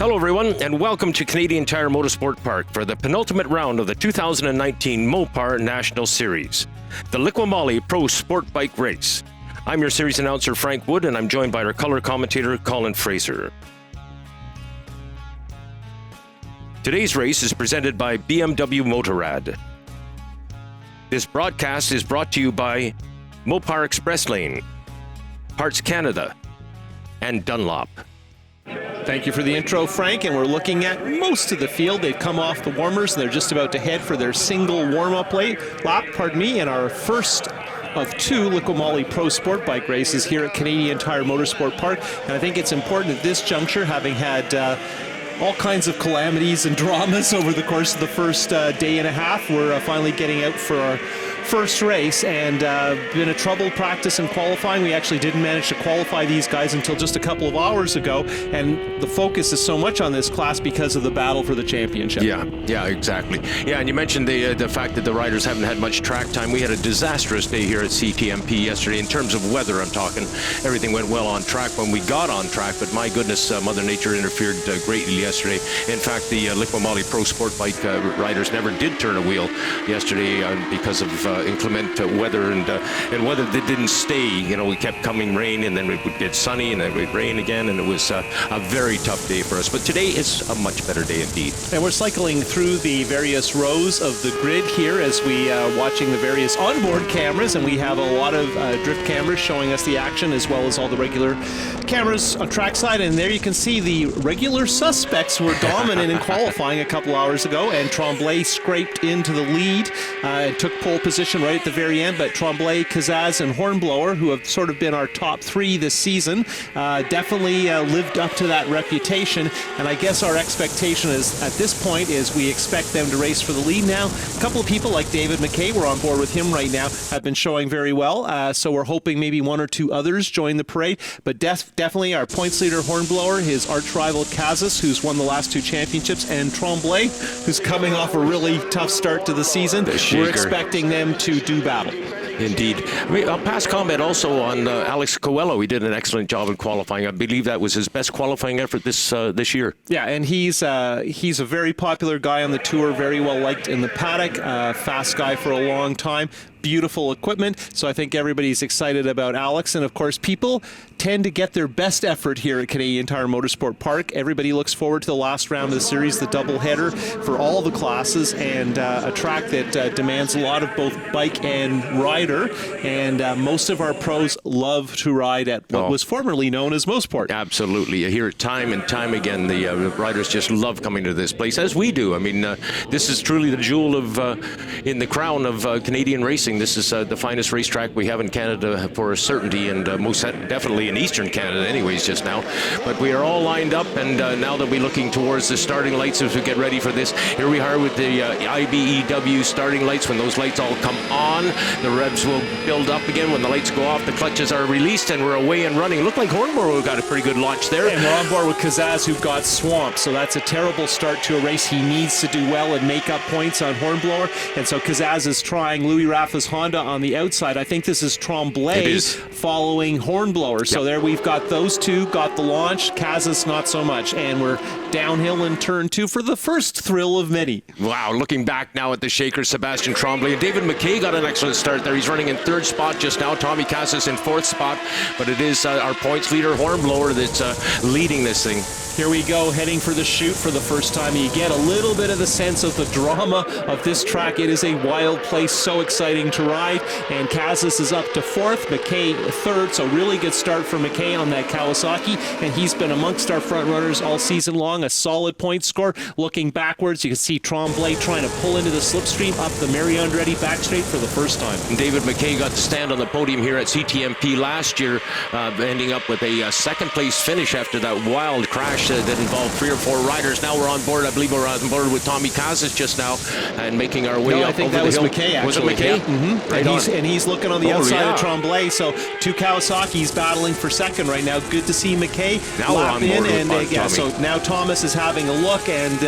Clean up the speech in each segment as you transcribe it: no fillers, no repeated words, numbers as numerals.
Hello everyone, and welcome to Canadian Tire Motorsport Park for the penultimate round of the 2019 Mopar National Series, the Liqui Moly Pro Sport Bike Race. I'm your series announcer Frank Wood, and I'm joined by our color commentator Colin Fraser. Today's race is presented by BMW Motorrad. This broadcast is brought to you by Mopar Express Lane, Parts Canada, and Dunlop. Thank you for the intro, Frank, and we're looking at most of the field. They've come off the warmers, and they're just about to head for their single warm-up lap, in our first of two Liqui Moly Pro Sport Bike races here at Canadian Tire Motorsport Park. And I think it's important at this juncture, having had all kinds of calamities and dramas over the course of the first day and a half, we're finally getting out for our first race, and been a troubled practice and qualifying. We actually didn't manage to qualify these guys until just a couple of hours ago, and the focus is so much on this class because of the battle for the championship. Yeah, exactly. Yeah, and you mentioned the fact that the riders haven't had much track time. We had a disastrous day here at CTMP yesterday in terms of weather. I'm talking everything went well on track when we got on track, but my goodness, Mother Nature interfered greatly yesterday. In fact, the Liqui Moly Pro Sport Bike riders never did turn a wheel yesterday because of inclement weather and weather that didn't stay. You know, we kept coming rain, and then it would get sunny, and then it would rain again, and it was a very tough day for us. But today is a much better day indeed. And we're cycling through the various rows of the grid here as we watching the various onboard cameras, and we have a lot of drift cameras showing us the action, as well as all the regular cameras on trackside. And there you can see the regular suspects were dominant in qualifying a couple hours ago, and Tremblay scraped into the lead and took pole position right at the very end. But Tremblay, Kazaz, and Hornblower, who have sort of been our top three this season, definitely lived up to that reputation. And I guess our expectation is at this point is we expect them to race for the lead now. A couple of people like David McKay, we're on board with him right now, have been showing very well. So we're hoping maybe one or two others join the parade. But definitely our points leader Hornblower, his arch rival Kazaz, who's won the last two championships, and Tremblay, who's coming off a really tough start to the season. We're expecting them to do battle. Indeed. I'll pass comment also on Alex Coelho. He did an excellent job in qualifying. I believe that was his best qualifying effort this year. Yeah, and he's a very popular guy on the tour, very well liked in the paddock, fast guy for a long time. Beautiful equipment, so I think everybody's excited about Alex. And of course, people tend to get their best effort here at Canadian Tire Motorsport Park. Everybody looks forward to the last round of the series, the doubleheader for all the classes, and a track that demands a lot of both bike and rider. And most of our pros love to ride at what was formerly known as Motorsport. Absolutely. You hear it time and time again. The riders just love coming to this place, as we do. I mean, this is truly the jewel of in the crown of Canadian racing. This is the finest racetrack we have in Canada for a certainty, and most definitely in Eastern Canada anyways just now. But we are all lined up, and now that we're looking towards the starting lights as we get ready for this, here we are with the IBEW starting lights. When those lights all come on, the revs will build up again. When the lights go off, the clutches are released, and we're away and running. Look like Hornblower got a pretty good launch there. And we're on board with Kazaz, who got swamped, so that's a terrible start to a race. He needs to do well and make up points on Hornblower, and so Kazaz is trying Louis Raffa's Honda on the outside. I think this is Tremblay following Hornblower. So there we've got those two, got the launch. Kazaz not so much. And we're downhill in turn two for the first thrill of many. Wow, looking back now at the shaker, Sebastian Tremblay. And David McKay got an excellent start there. He's running in third spot just now. Tommy Kazaz in fourth spot. But it is our points leader, Hornblower, that's leading this thing. Here we go, heading for the chute for the first time. You get a little bit of the sense of the drama of this track. It is a wild place, so exciting to ride. And Kazaz is up to fourth, McKay third, so really good start for McKay on that Kawasaki. And he's been amongst our front runners all season long, a solid point score. Looking backwards, you can see Tremblay trying to pull into the slipstream up the Mary Andretti back straight for the first time. And David McKay got to stand on the podium here at CTMP last year, ending up with a second place finish after that wild crash that involved 3 or 4 riders. Now we're on board. I believe we're on board with Tommy Kazaz just now, and making our way up over the hill. I think that was McKay, actually. Was it McKay? Yeah. Mm-hmm. Right, and and he's looking on the outside of yeah. Tremblay. So two Kawasaki's battling for second right now. Good to see McKay Now we're on board with yeah, Tommy. so now Thomas is having a look, and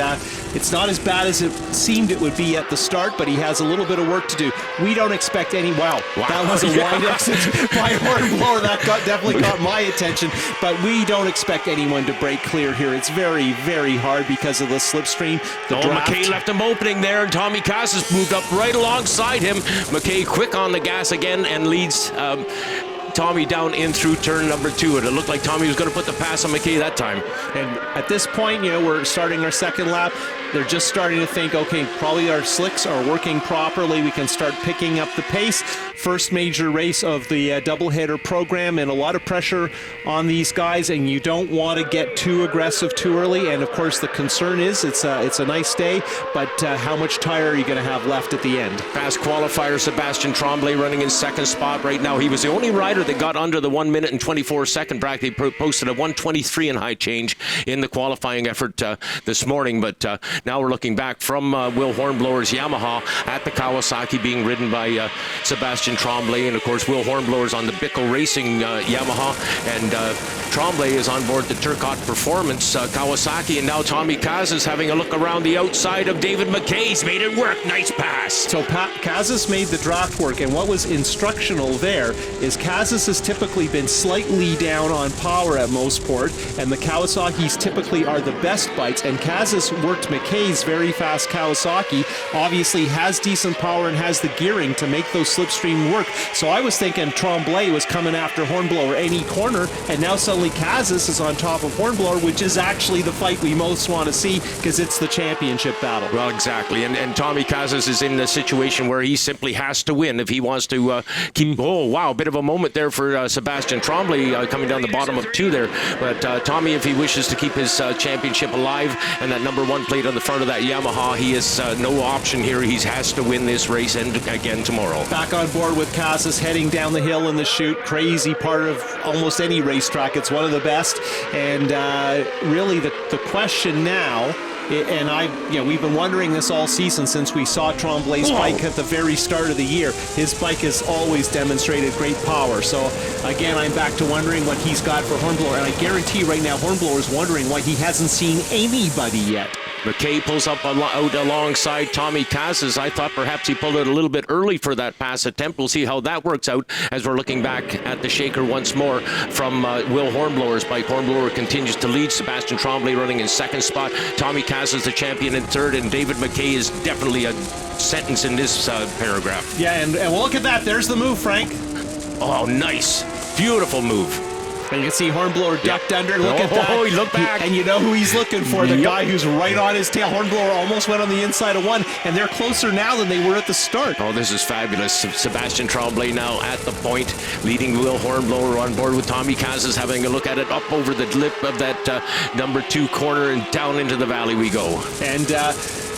it's not as bad as it seemed it would be at the start, but he has a little bit of work to do. We don't expect any. Wow. That was a wide exit by Hornblower. That definitely caught my attention, but we don't expect anyone to break clear here. It's very, very hard because of the slipstream. McKay left him opening there, and Tommy Casas moved up right alongside him. McKay quick on the gas again and leads Tommy down in through turn number 2, and it looked like Tommy was going to put the pass on McKay that time. And at this point, we're starting our second lap. They're just starting to think, okay, probably our slicks are working properly. We can start picking up the pace. First major race of the doubleheader program, and a lot of pressure on these guys, and you don't want to get too aggressive too early. And of course, the concern is it's a nice day, but how much tire are you going to have left at the end? Fast qualifier Sebastian Tremblay running in second spot right now. He was the only rider that got under the 1 minute and 24 second bracket. He posted a 1:23 and high change in the qualifying effort this morning, but now we're looking back from Will Hornblower's Yamaha at the Kawasaki being ridden by Sebastian Tremblay, and of course Will Hornblower's on the Bickle Racing Yamaha, and Tremblay is on board the Turcotte Performance Kawasaki, and now Tommy Casas having a look around the outside of David McKay's made it work. Nice pass. So Casas made the draft work, and what was instructional there is Casas has typically been slightly down on power at Motorsport, and the Kawasaki's typically are the best bikes, and Casas worked McKay's very fast Kawasaki, obviously has decent power and has the gearing to make those slipstream work. So I was thinking Tremblay was coming after Hornblower any corner, and now suddenly Casas is on top of Hornblower, which is actually the fight we most want to see because it's the championship battle. Well, exactly, and Tommy Casas is in the situation where he simply has to win if he wants to keep. Oh wow, bit of a moment there for Sebastian Tremblay coming down the bottom of 2 there, but Tommy, if he wishes to keep his championship alive and that number 1 plate on the front of that Yamaha, he has no option here. He has to win this race and again tomorrow. Back on board with Casas heading down the hill in the chute. Crazy part of almost any racetrack. It's one of the best, and really the question now, and we've been wondering this all season since we saw Tremblay's bike at the very start of the year. His bike has always demonstrated great power. So again, I'm back to wondering what he's got for Hornblower, and I guarantee right now Hornblower is wondering why he hasn't seen anybody yet. McKay pulls up out alongside Tommy Casas. I thought perhaps he pulled it a little bit early for that pass attempt. We'll see how that works out as we're looking back at the shaker once more from Will Hornblower's bike. Hornblower continues to lead. Sebastian Tremblay running in second spot. Tommy Casas the champion in third, and David McKay is definitely a sentence in this paragraph. Yeah, and well, look at that. There's the move, Frank. Oh, nice. Beautiful move. And you can see Hornblower ducked under. Look at that. Oh, he looked back. And you know who he's looking for, the guy who's right on his tail. Hornblower almost went on the inside of 1, and they're closer now than they were at the start. Oh, this is fabulous. Sebastian Tremblay now at the point, leading Will Hornblower on board with Tommy Casas having a look at it up over the lip of that number 2 corner, and down into the valley we go. And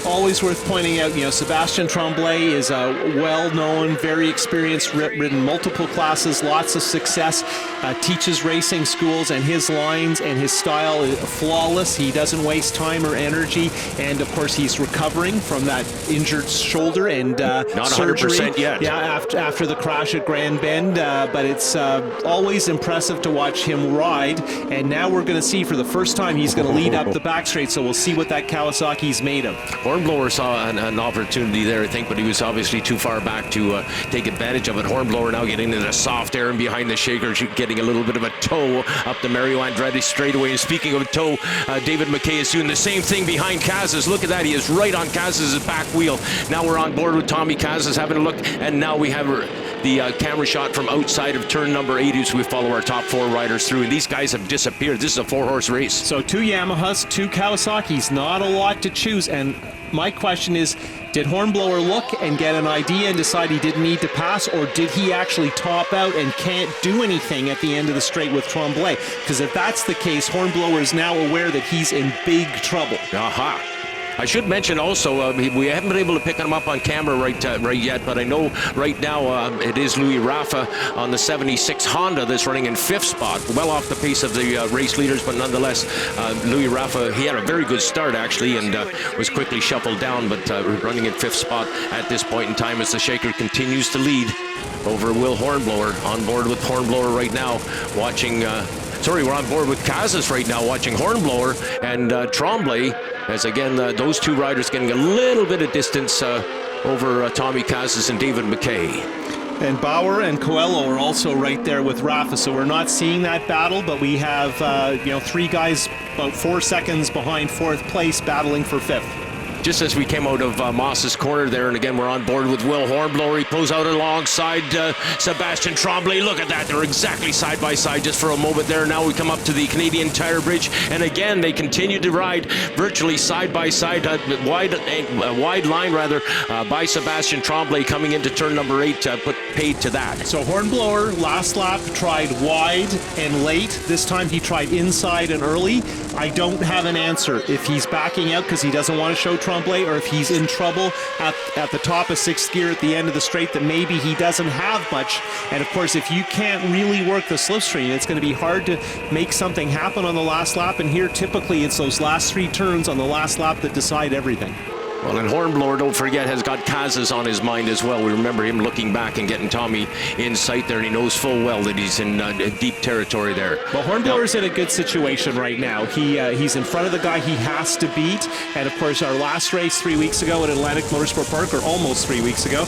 always worth pointing out, Sebastian Tremblay is a well-known, very experienced, ridden multiple classes, lots of success, teaches racing schools, and his lines and his style is flawless. He doesn't waste time or energy, and of course he's recovering from that injured shoulder and not surgery. 100% yet. Yeah, after the crash at Grand Bend, but it's always impressive to watch him ride, and now we're going to see for the first time he's going to lead up the back straight, so we'll see what that Kawasaki's made of. Hornblower saw an opportunity there, I think, but he was obviously too far back to take advantage of it. Hornblower now getting into the soft air and behind the shaker, getting a little bit of a toe up the Mario Andretti straightaway. And speaking of a toe, David McKay is doing the same thing behind Casas. Look at that. He is right on Casas' back wheel. Now we're on board with Tommy Casas having a look, and now we have the camera shot from outside of turn number 8 as we follow our top 4 riders through, and these guys have disappeared. This is a 4-horse race. So 2 Yamahas, 2 Kawasaki's, not a lot to choose, and my question is, did Hornblower look and get an idea and decide he didn't need to pass, or did he actually top out and can't do anything at the end of the straight with Tremblay? Because if that's the case, Hornblower is now aware that he's in big trouble. Aha. I should mention also, we haven't been able to pick him up on camera right yet, but I know right now it is Louis Rafa on the 76 Honda that's running in 5th spot, well off the pace of the race leaders, but nonetheless, Louis Rafa, he had a very good start actually, and was quickly shuffled down, but running in 5th spot at this point in time as the Shaker continues to lead over Will Hornblower. On board with Hornblower right now, watching... we're on board with Casas right now, watching Hornblower and Tremblay, as again, those two riders getting a little bit of distance over Tommy Casas and David McKay. And Bauer and Coelho are also right there with Rafa, so we're not seeing that battle, but we have, 3 guys about 4 seconds behind 4th place battling for 5th. Just as we came out of Moss's corner there, and again we're on board with Will Hornblower. He pulls out alongside Sebastian Tremblay. Look at that, they're exactly side by side just for a moment there. Now we come up to the Canadian Tire Bridge, and again they continue to ride virtually side by side, wide line rather, by Sebastian Tremblay coming into turn number 8, put paid to that. So Hornblower last lap tried wide and late. This time he tried inside and early. I don't have an answer if he's backing out because he doesn't want to show Tremblay, or if he's in trouble at the top of 6th gear at the end of the straight, that maybe he doesn't have much. And of course, if you can't really work the slipstream, it's going to be hard to make something happen on the last lap. And here, typically, it's those last 3 turns on the last lap that decide everything. Well, and Hornblower, don't forget, has got Casas on his mind as well. We remember him looking back and getting Tommy in sight there, and he knows full well that he's in deep territory there. Well, Hornblower's in a good situation right now. He's in front of the guy he has to beat, and of course, our last race 3 weeks ago at Atlantic Motorsport Park, or almost 3 weeks ago,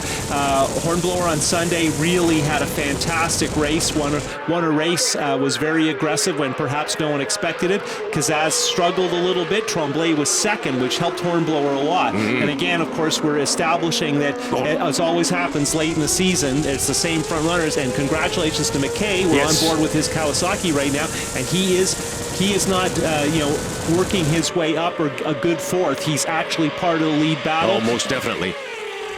Hornblower on Sunday really had a fantastic race. Won a race, was very aggressive when perhaps no one expected it. Kazaz struggled a little bit. Tremblay was second, which helped Hornblower a lot. And again, of course, we're establishing that, as always happens late in the season, it's the same front runners. And congratulations to McKay. We're on board with his Kawasaki right now, and he is not working his way up or a good 4th. He's actually part of the lead battle. Oh, most definitely.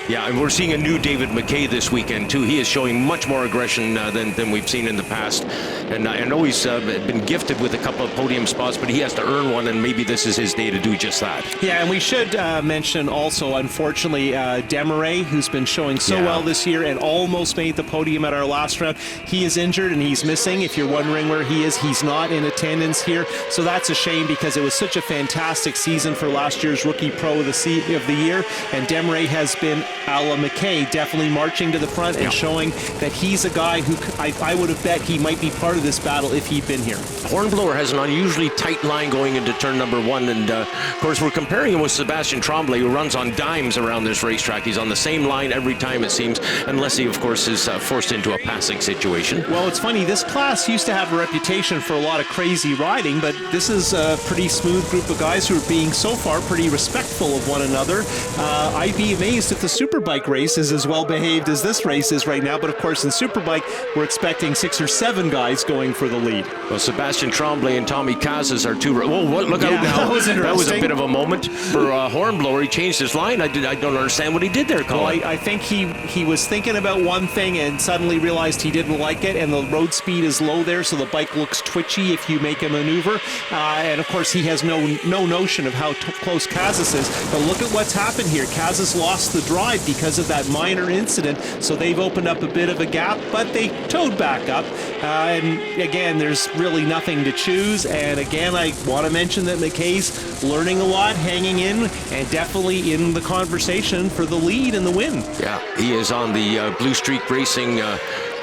Yeah, and we're seeing a new David McKay this weekend, too. He is showing much more aggression than we've seen in the past. And I know he's been gifted with a couple of podium spots, but he has to earn one, and maybe this is his day to do just that. Yeah, and we should mention also, unfortunately, Demaray, who's been showing so well this year and almost made the podium at our last round. He is injured and he's missing. If you're wondering where he is, he's not in attendance here. So that's a shame, because it was such a fantastic season for last year's Rookie Pro of the Year. And Demaray has been a la McKay, definitely marching to the front and showing that he's a guy who I would have bet he might be part of this battle if he'd been here. Hornblower has an unusually tight line going into turn number 1, and of course we're comparing him with Sebastian Tremblay, who runs on dimes around this racetrack. He's on the same line every time, it seems, unless he of course is forced into a passing situation. Well, it's funny, this class used to have a reputation for a lot of crazy riding, but this is a pretty smooth group of guys who are being so far pretty respectful of one another. I'd be amazed if the Superbike race is as well behaved as this race is right now, but of course in Superbike we're expecting 6 or 7 guys going for the lead. Well, Sebastian Tremblay and Tommy Casas are 2. Look out now. That was a bit of a moment for Hornblower. He changed his line. I don't understand what he did there, Colin. Well, I think he was thinking about one thing and suddenly realized he didn't like it, and the road speed is low there, so the bike looks twitchy if you make a maneuver. And of course he has no notion of how close Casas is. But look at what's happened here. Casas lost the drive because of that minor incident, so they've opened up a bit of a gap, but they towed back up. And again, there's really nothing to choose. And again, I want to mention that McKay's learning a lot, hanging in, and definitely in the conversation for the lead and the win. Yeah, he is on the Blue Streak Racing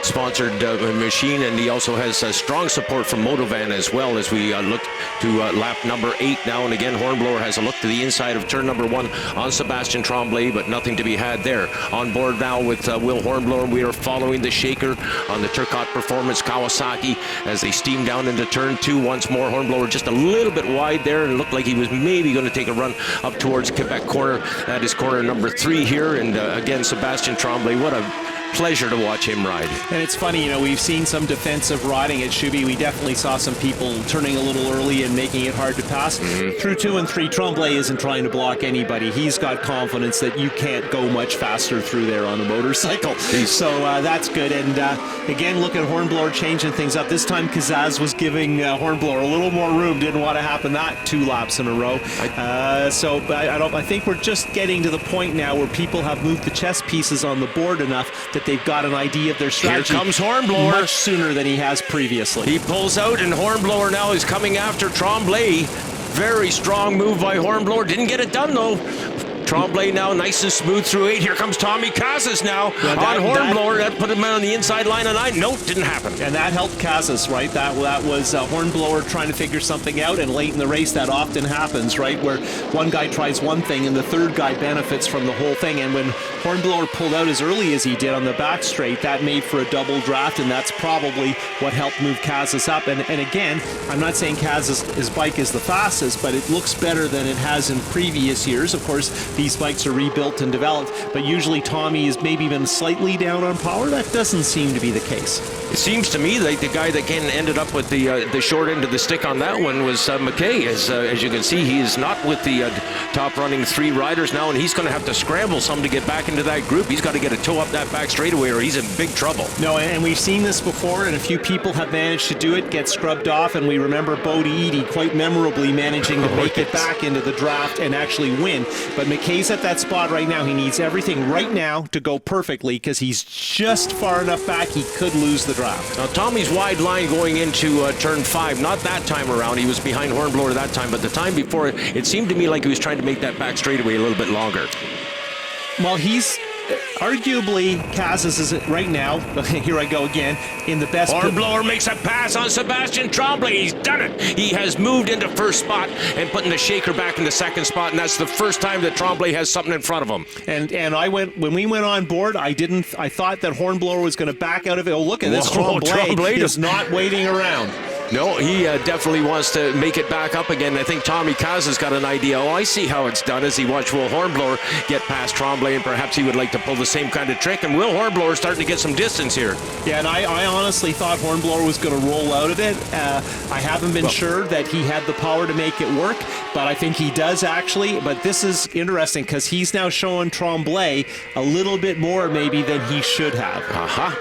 sponsored machine, and he also has strong support from Motovan as well, as we look to lap number 8 now. And again, Hornblower has a look to the inside of turn number 1 on Sebastian Tremblay, but nothing to be had there. On board now with Will Hornblower. We are following the Shaker on the Turcotte Performance Kawasaki as they steam down into turn 2 once more. Hornblower just a little bit wide there, and looked like he was maybe going to take a run up towards Quebec corner. That is corner number 3 here. And again, Sebastian Tremblay, what a pleasure to watch him ride. And it's funny, we've seen some defensive riding at Shuby. We definitely saw some people turning a little early and making it hard to pass. Through 2 and 3, Tremblay isn't trying to block anybody. He's got confidence that you can't go much faster through there on a motorcycle. So that's good. And again, look at Hornblower changing things up. This time Kazaz was giving Hornblower a little more room. Didn't want to happen that 2 laps in a row. I think we're just getting to the point now where people have moved the chess pieces on the board enough that they've got an idea of their strategy. Here comes Hornblower. Much sooner than he has previously. He pulls out, and Hornblower now is coming after Tremblay. Very strong move by Hornblower. Didn't get it done, though. Tremblay now nice and smooth through 8. Here comes Tommy Casas now on Hornblower. That put him on the inside line of 9. Nope, didn't happen. And that helped Casas, right? That was Hornblower trying to figure something out, and late in the race that often happens, right? Where one guy tries one thing and the third guy benefits from the whole thing. And when Hornblower pulled out as early as he did on the back straight, that made for a double draft, and that's probably what helped move Casas up. And again, I'm not saying Casas' bike is the fastest, but it looks better than it has in previous years. Of course, these bikes are rebuilt and developed, but usually Tommy has maybe been slightly down on power. That doesn't seem to be the case. It seems to me like the guy that ended up with the short end of the stick on that one was McKay. As you can see, he is not with the top running 3 riders now, and he's going to have to scramble some to get back into that group. He's got to get a toe up that back straightaway, or he's in big trouble. No, and we've seen this before, and a few people have managed to do it, get scrubbed off, and we remember Bodie Eady quite memorably managing to make it back into the draft and actually win. But McKay's at that spot right now. He needs everything right now to go perfectly, because he's just far enough back he could lose the draft. Now Tommy's wide line going into turn 5, not that time around. He was behind Hornblower that time, but the time before, it seemed to me like he was trying to make that back straightaway a little bit longer. Well, he's arguably, Casas is right now, here I go again, in the best... Hornblower makes a pass on Sebastian Tremblay. He's done it. He has moved into first spot and putting the shaker back in the second spot, and that's the first time that Tremblay has something in front of him. And when we went on board, I thought that Hornblower was going to back out of it. Oh, look at this. Tremblay is not waiting around. No, he definitely wants to make it back up again. I think Tommy Kaz has got an idea. Oh, I see how it's done as he watched Will Hornblower get past Tremblay, and perhaps he would like to pull the same kind of trick. And Will Hornblower is starting to get some distance here. Yeah, and I honestly thought Hornblower was going to roll out of it. I haven't been sure that he had the power to make it work, but I think he does actually. But this is interesting because he's now showing Tremblay a little bit more maybe than he should have.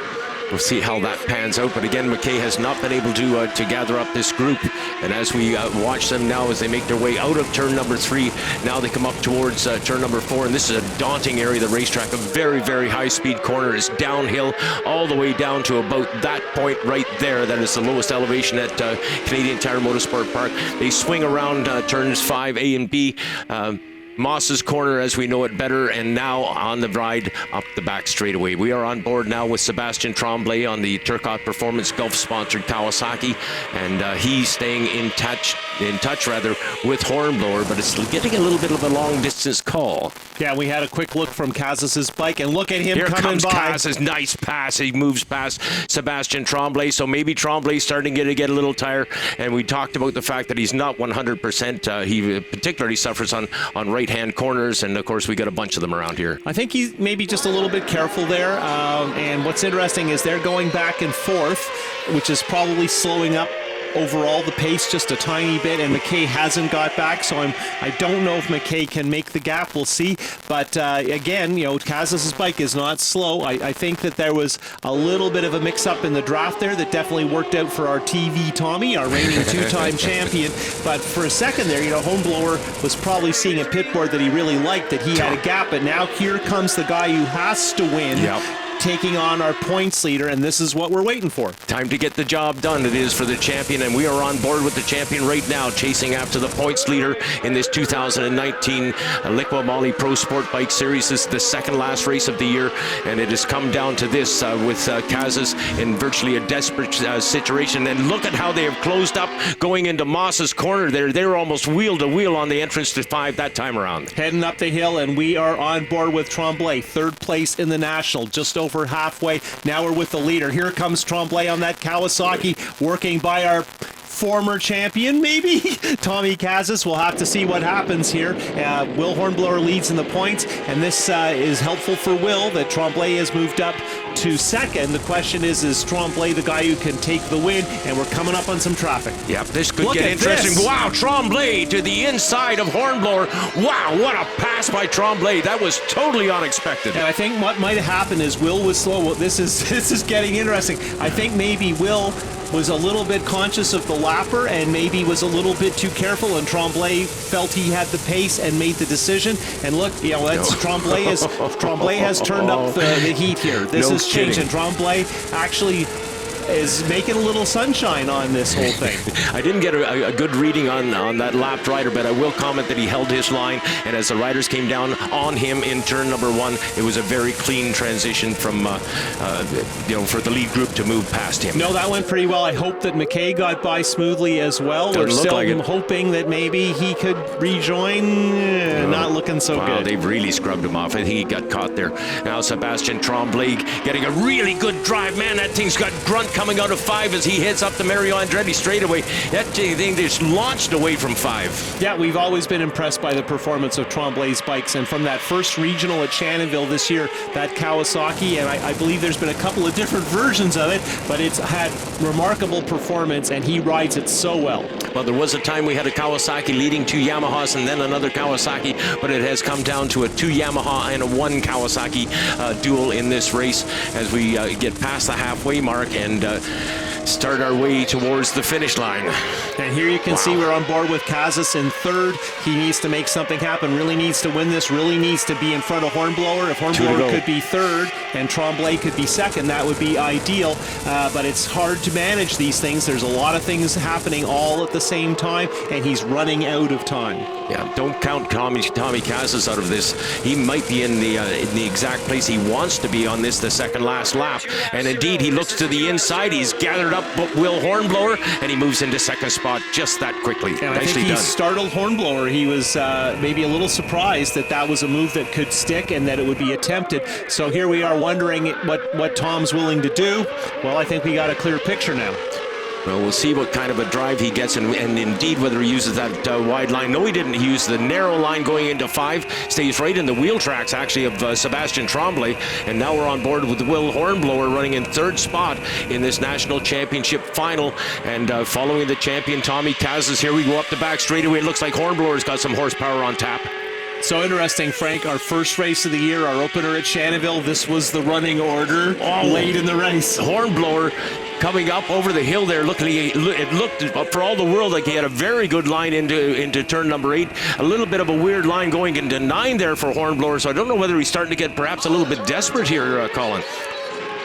We'll see how that pans out, but again, McKay has not been able to gather up this group. And as we watch them now as they make their way out of turn number 3, now they come up towards turn number 4, and this is a daunting area of the racetrack. A very, very high-speed corner is downhill all the way down to about that point right there. That is the lowest elevation at Canadian Tire Motorsport Park. They swing around turns 5, A and B. Moss's corner as we know it better, and now on the ride up the back straightaway. We are on board now with Sebastian Tremblay on the Turcotte Performance Gulf sponsored Kawasaki, and he's staying in touch with Hornblower, but it's getting a little bit of a long distance call. Yeah, we had a quick look from Casas' bike, and look at him Here coming comes by. Casas, nice pass. He moves past Sebastian Tremblay, so maybe Tremblay's starting to get a little tired, and we talked about the fact that he's not 100%. He particularly suffers on right-hand corners, and of course we got a bunch of them around here. I think he's maybe just a little bit careful there, and what's interesting is they're going back and forth, which is probably slowing up overall the pace just a tiny bit, and McKay hasn't got back, so I don't know if McKay can make the gap. We'll see. But again, you know, Casas' bike is not slow. I think that there was a little bit of a mix-up in the draft there that definitely worked out for our TV Tommy, our reigning two-time champion. But for a second there, you know, Hornblower was probably seeing a pit board that he really liked, that he had a gap, but now here comes the guy who has to win. Yep. Taking on our points leader, and this is what we're waiting for. Time to get the job done. It is for the champion, and we are on board with the champion right now, chasing after the points leader in this 2019 Liqui Moly Pro Sport Bike Series. This is the second last race of the year, and it has come down to this with Casas in virtually a desperate situation. And look at how they have closed up going into Moss's corner there. They were almost wheel to wheel on the entrance to 5 that time around. Heading up the hill, and we are on board with Tremblay, third place in the National, just over halfway. Now we're with the leader. Here comes Tremblay on that Kawasaki, working by our former champion, maybe? Tommy Casas. We'll have to see what happens here. Will Hornblower leads in the points, and this is helpful for Will that Tremblay has moved up into second. The question is Tremblay the guy who can take the win? And we're coming up on some traffic. Yep, this could Look get at interesting. this. Wow, Tremblay to the inside of Hornblower. Wow, what a pass by Tremblay. That was totally unexpected. And I think what might have happened is Will was slow. Well, this is getting interesting. I think maybe Will was a little bit conscious of the lapper and maybe was a little bit too careful, and Tremblay felt he had the pace and made the decision. And look, you know, that's Tremblay has turned up the heat here. This No is changing. kidding. Tremblay actually is making a little sunshine on this whole thing. I didn't get a good reading on that lapped rider, but I will comment that he held his line, and as the riders came down on him in turn number 1, it was a very clean transition from, for the lead group to move past him. No, that went pretty well. I hope that McKay got by smoothly as well. Doesn't We're look still like it. hoping that maybe he could rejoin. Not looking so Wow, good. they've really scrubbed him off. I think he got caught there. Now Sebastian Tremblay getting a really good drive. Man, that thing's got grunt coming out of 5 as he heads up the Mario Andretti straightaway. That thing just launched away from 5. Yeah, we've always been impressed by the performance of Tremblay's bikes, and from that first regional at Shannonville this year, that Kawasaki, and I believe there's been a couple of different versions of it, but it's had remarkable performance, and he rides it so well. Well, there was a time we had a Kawasaki leading 2 Yamahas and then another Kawasaki, but it has come down to a 2 Yamaha and a 1 Kawasaki duel in this race as we get past the halfway mark and start our way towards the finish line. And here you can see we're on board with Kazas in third. He needs to make something happen, really needs to win this, really needs to be in front of Hornblower. If Hornblower could be third and Tremblay could be second, that would be ideal. But it's hard to manage these things. There's a lot of things happening all at the same time, and he's running out of time. Yeah, don't count Tommy Kazas out of this. He might be in the exact place he wants to be on this, the second last lap. And indeed, he looks to the inside. He's gathered up Will Hornblower, and he moves into second spot just that quickly. And I Nicely think he done. startled Hornblower. He was maybe a little surprised that that was a move that could stick and that it would be attempted. So here we are wondering what Tom's willing to do. Well, I think we got a clear picture now. Well, we'll see what kind of a drive he gets, and indeed whether he uses that wide line. No, he didn't. He used the narrow line going into 5, stays right in the wheel tracks, actually, of Sebastian Tremblay. And now we're on board with Will Hornblower running in third spot in this national championship final. And following the champion, Tommy Kazas. Here we go up the back straightaway. It looks like Hornblower's got some horsepower on tap. So interesting, Frank. Our first race of the year, our opener at Shannonville, this was the running order late in the race. Hornblower coming up over the hill there, it looked for all the world like he had a very good line into turn number 8. A little bit of a weird line going into 9 there for Hornblower, so I don't know whether he's starting to get perhaps a little bit desperate here, Colin.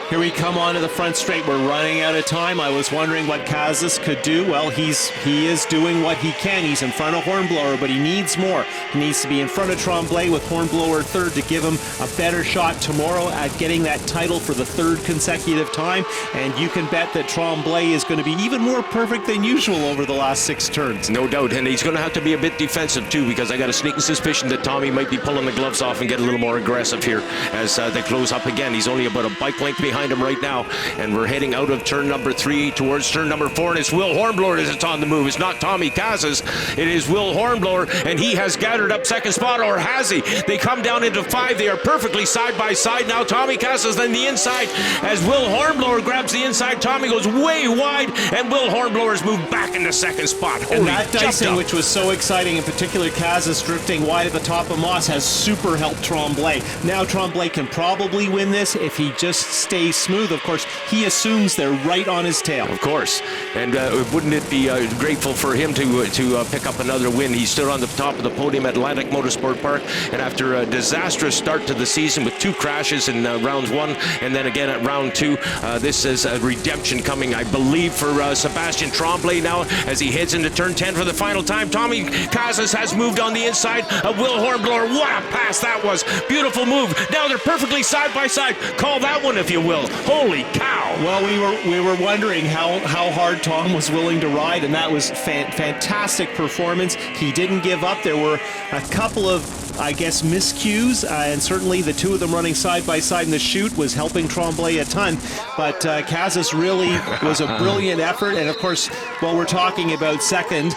Here we come onto the front straight. We're running out of time. I was wondering what Kazas could do. Well, he is doing what he can. He's in front of Hornblower, but he needs more. He needs to be in front of Tremblay with Hornblower third to give him a better shot tomorrow at getting that title for the 3rd consecutive time. And you can bet that Tremblay is going to be even more perfect than usual over the last 6 turns. No doubt, and he's going to have to be a bit defensive too, because I got a sneaking suspicion that Tommy might be pulling the gloves off and get a little more aggressive here as they close up again. He's only about a bike length behind him right now, and we're heading out of turn number 3 towards turn number 4, and it's Will Hornblower that's on the move. It's not Tommy Kazas, it is Will Hornblower, and he has gathered up second spot, or has he? They come down into 5. They are perfectly side by side now. Tommy Kazas then the inside as Will Hornblower grabs the inside. Tommy goes way wide, and Will Hornblower's moved back into second spot. Holy, and that dicing, up. which was so exciting, in particular Kazas drifting wide at the top of Moss, has super helped Tremblay. Now Tremblay can probably win this if he just stays smooth. Of course, he assumes they're right on his tail. Of course, and wouldn't it be grateful for him to pick up another win? He stood on the top of the podium at Atlantic Motorsport Park, and after a disastrous start to the season with 2 crashes in rounds 1 and then again at round 2, this is a redemption coming, I believe, for Sebastian Tremblay now as he heads into turn 10 for the final time. Tommy Kazas has moved on the inside of Will Hornblower. What a pass that was! Beautiful move. Now they're perfectly side by side. Call that one if you will. Holy cow! Well, we were wondering how hard Tom was willing to ride, and that was fantastic performance. He didn't give up. There were a couple of, I guess, miscues, and certainly the two of them running side by side in the chute was helping Tremblay a ton. But Casas really was a brilliant effort, and of course, while we're talking about second,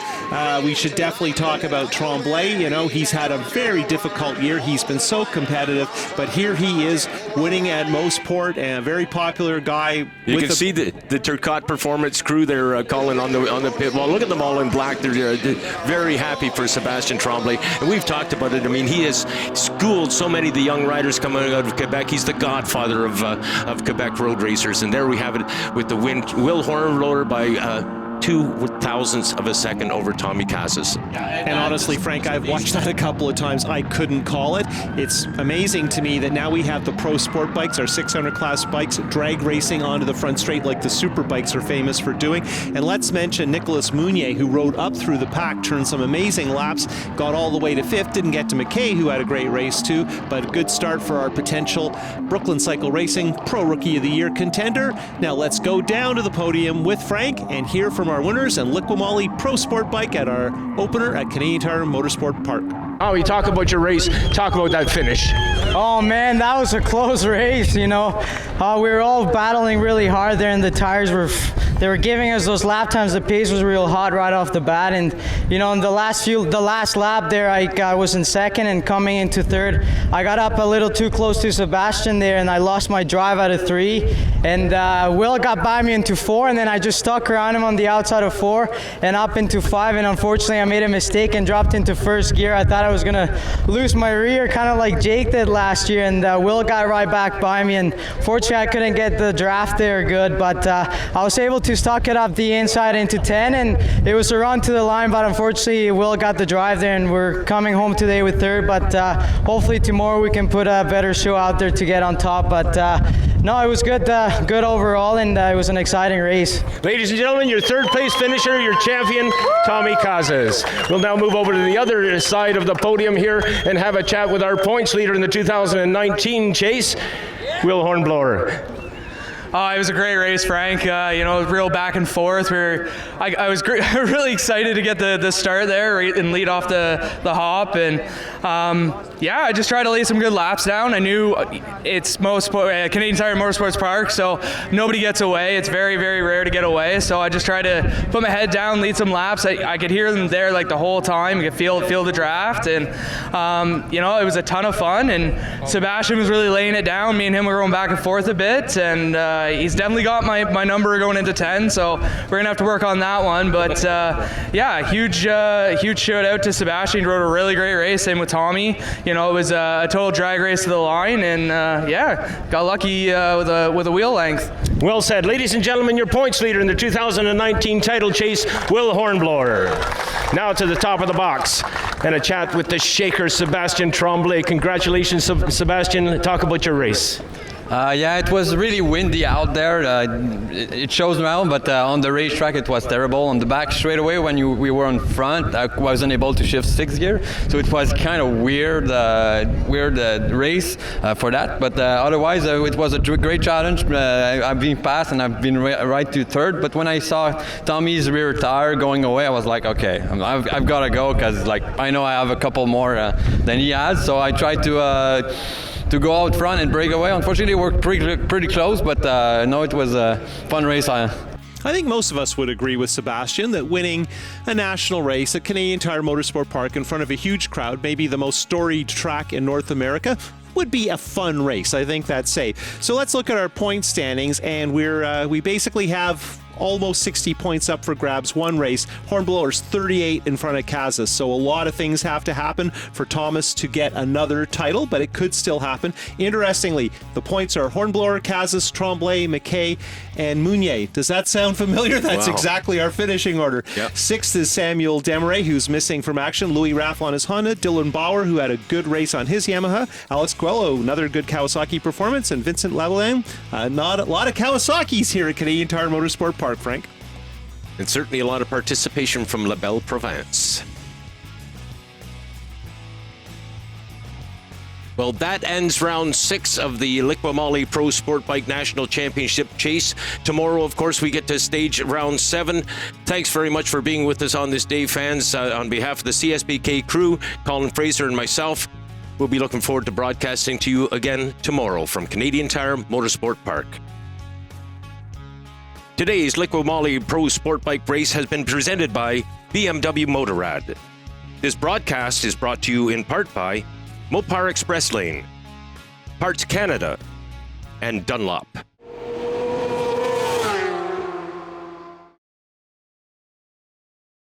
we should definitely talk about Tremblay. You know, he's had a very difficult year. He's been so competitive, but here he is winning at Motorsport, and a very popular guy. You can see the Turcotte Performance crew there calling on the pit wall. Look at them all in black. They're very happy for Sebastian Tremblay, and we've talked about it. I mean, he has schooled so many of the young riders coming out of Quebec. He's the godfather of Quebec road racers, and there we have it with the win. Will Hornblower by 0.02 of a second over Tommy Casas. And honestly, Frank, I've watched that a couple of times. I couldn't call it. It's amazing to me that now we have the pro sport bikes, our 600 class bikes, drag racing onto the front straight like the Superbikes are famous for doing. And let's mention Nicolas Meunier, who rode up through the pack, turned some amazing laps, got all the way to 5th, didn't get to McKay, who had a great race too, but a good start for our potential Brooklyn Cycle Racing Pro Rookie of the Year contender. Now let's go down to the podium with Frank and hear from our winners and Liqui Moly Pro Sport Bike at our opener at Canadian Tire Motorsport Park. Oh, you talk about your race. Talk about that finish. Oh man, that was a close race. You know, we were all battling really hard there, and the tires were giving us those lap times. The pace was real hot right off the bat, and you know, in the last lap there, I was in second, and coming into third, I got up a little too close to Sebastian there, and I lost my drive out of 3. And Will got by me into 4, and then I just stuck around him on the outside of 4 and up into 5, and unfortunately I made a mistake and dropped into first gear. I thought I was gonna lose my rear, kind of like Jake did last year, and Will got right back by me, and fortunately I couldn't get the draft there good, but I was able to stock it up the inside into 10, and it was a run to the line, but unfortunately Will got the drive there, and we're coming home today with third, but hopefully tomorrow we can put a better show out there to get on top. But no, it was good overall, and it was an exciting race. Ladies and gentlemen, your third place finisher, your champion, Tommy Casas. We'll now move over to the other side of the podium here and have a chat with our points leader in the 2019 chase, Will Hornblower. It was a great race, Frank. You know, real back and forth. I was really excited to get the start there and lead off the hop, and I just tried to lay some good laps down. I knew it's Canadian Tire Motorsports Park, so nobody gets away. It's very, very rare to get away, so I just tried to put my head down, lead some laps. I could hear them there like the whole time. I could feel the draft, and you know, it was a ton of fun. And Sebastian was really laying it down. Me and him were going back and forth a bit, and he's definitely got my number going into 10, so we're gonna have to work on that one. But huge shout out to Sebastian. He rode a really great race. Same with Tommy. You know, it was a total drag race to the line, and got lucky with a wheel length. Well said. Ladies and gentlemen, your points leader in the 2019 title chase, Will Hornblower. Now to the top of the box and a chat with the shaker, Sebastian Tremblay. Congratulations, Sebastian. Talk about your race. It was really windy out there. It shows now, but on the racetrack it was terrible. On the back straight away when we were in front, I wasn't able to shift 6th gear, so it was kind of weird race for that. But otherwise, it was a great challenge. I've been passed and I've been right to 3rd. But when I saw Tommy's rear tire going away, I was like, okay, I've got to go, because like I know I have a couple more than he has. So I tried to go out front and break away. Unfortunately, we were pretty close, but no, it was a fun race. I think most of us would agree with Sebastian that winning a national race at Canadian Tire Motorsport Park in front of a huge crowd, maybe the most storied track in North America, would be a fun race. I think that's safe. So let's look at our point standings, and we basically have almost 60 points up for grabs. One race. Hornblower's 38 in front of Casas. So a lot of things have to happen for Thomas to get another title, but it could still happen. Interestingly, the points are Hornblower, Casas, Tremblay, McKay, and Meunier. Does that sound familiar? That's exactly our finishing order. Yep. 6th is Samuel Desmarais, who's missing from action. Louis Raffle on his Honda. Dylan Bauer, who had a good race on his Yamaha. Alex Coelho, another good Kawasaki performance. And Vincent Lavalin. Not a lot of Kawasaki's here at Canadian Tire Motorsport Park, Frank. And certainly a lot of participation from La Belle Province. Well, that ends round 6 of the Liqui Moly Pro Sport Bike National Championship chase. Tomorrow, of course, we get to stage round 7. Thanks very much for being with us on this day, fans. On behalf of the CSBK crew, Colin Fraser and myself, we'll be looking forward to broadcasting to you again tomorrow from Canadian Tire Motorsport Park. Today's Liqui Moly Pro Sport Bike race has been presented by BMW Motorrad. This broadcast is brought to you in part by Mopar Express Lane, Parts Canada, and Dunlop.